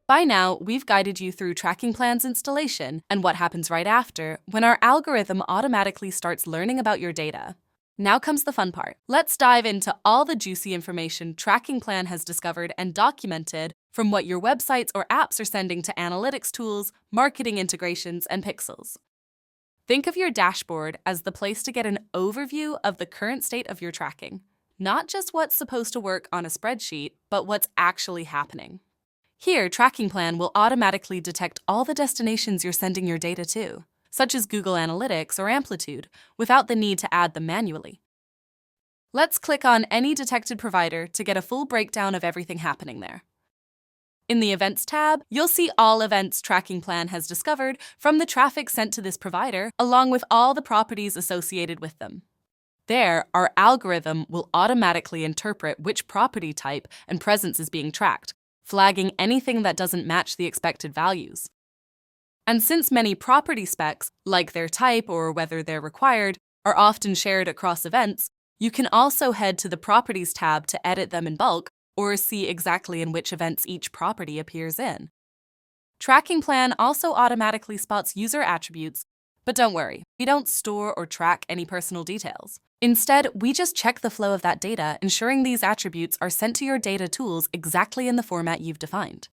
By now, we've guided you through Trackingplan's installation and what happens right after when our algorithm automatically starts learning about your data. Now comes the fun part. Let's dive into all the juicy information Trackingplan has discovered and documented from what your websites or apps are sending to analytics tools, marketing integrations, and pixels. Think of your dashboard as the place to get an overview of the current state of your tracking. Not just what's supposed to work on a spreadsheet, but what's actually happening. Here, Trackingplan will automatically detect all the destinations you're sending your data to, such as Google Analytics or Amplitude, without the need to add them manually. Let's click on any detected provider to get a full breakdown of everything happening there. In the Events tab, you'll see all events Trackingplan has discovered from the traffic sent to this provider, along with all the properties associated with them. There, our algorithm will automatically interpret which property type and presence is being tracked, flagging anything that doesn't match the expected values. And since many property specs, like their type or whether they're required, are often shared across events, you can also head to the Properties tab to edit them in bulk or see exactly in which events each property appears in. Trackingplan also automatically spots user attributes, but don't worry, we don't store or track any personal details. Instead, we just check the flow of that data, ensuring these attributes are sent to your data tools exactly in the format you've defined.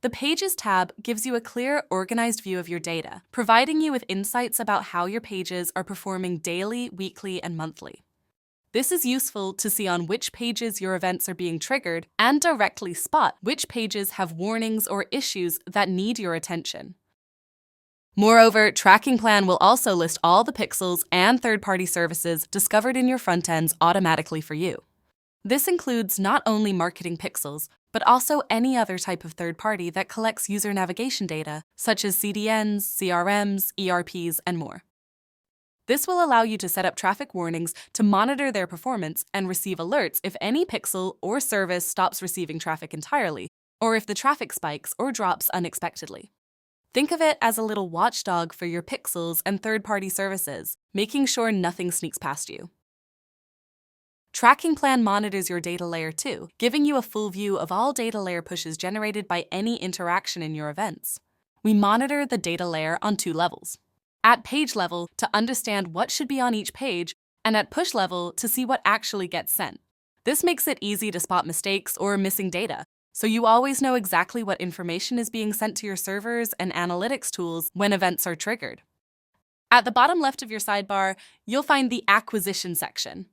The Pages tab gives you a clear, organized view of your data, providing you with insights about how your pages are performing daily, weekly, and monthly. This is useful to see on which pages your events are being triggered and directly spot which pages have warnings or issues that need your attention. Moreover, Trackingplan will also list all the pixels and third-party services discovered in your front ends automatically for you. This includes not only marketing pixels, but also any other type of third party that collects user navigation data, such as CDNs, CRMs, ERPs, and more. This will allow you to set up traffic warnings to monitor their performance and receive alerts if any pixel or service stops receiving traffic entirely, or if the traffic spikes or drops unexpectedly. Think of it as a little watchdog for your pixels and third-party services, making sure nothing sneaks past you. Trackingplan monitors your data layer too, giving you a full view of all data layer pushes generated by any interaction in your events. We monitor the data layer on two levels. At page level, to understand what should be on each page, and at push level, to see what actually gets sent. This makes it easy to spot mistakes or missing data, so you always know exactly what information is being sent to your servers and analytics tools when events are triggered. At the bottom left of your sidebar, you'll find the Acquisition section.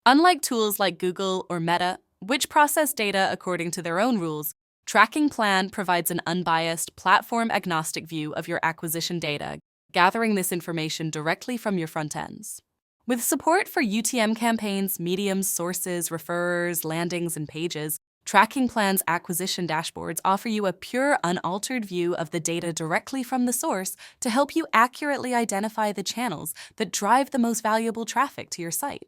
Unlike tools like Google or Meta, which process data according to their own rules, Trackingplan provides an unbiased, platform-agnostic view of your acquisition data, gathering this information directly from your front ends. With support for UTM campaigns, mediums, sources, referrers, landings, and pages, Trackingplan's acquisition dashboards offer you a pure, unaltered view of the data directly from the source to help you accurately identify the channels that drive the most valuable traffic to your site.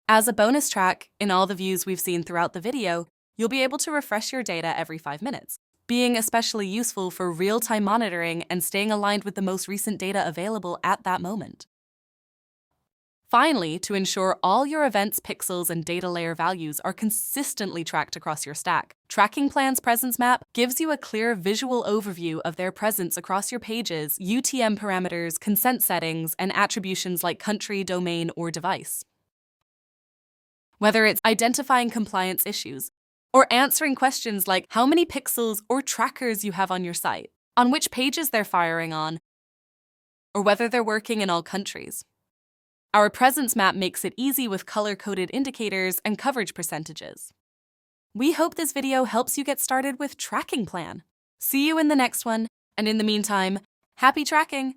As a bonus track, in all the views we've seen throughout the video, you'll be able to refresh your data every 5 minutes, being especially useful for real-time monitoring and staying aligned with the most recent data available at that moment. Finally, to ensure all your events, pixels, and data layer values are consistently tracked across your stack, Trackingplan's Presence Map gives you a clear visual overview of their presence across your pages, UTM parameters, consent settings, and attributions like country, domain, or device. Whether it's identifying compliance issues, or answering questions like how many pixels or trackers you have on your site, on which pages they're firing on, or whether they're working in all countries. Our presence map makes it easy with color-coded indicators and coverage percentages. We hope this video helps you get started with Trackingplan. See you in the next one, and in the meantime, happy tracking!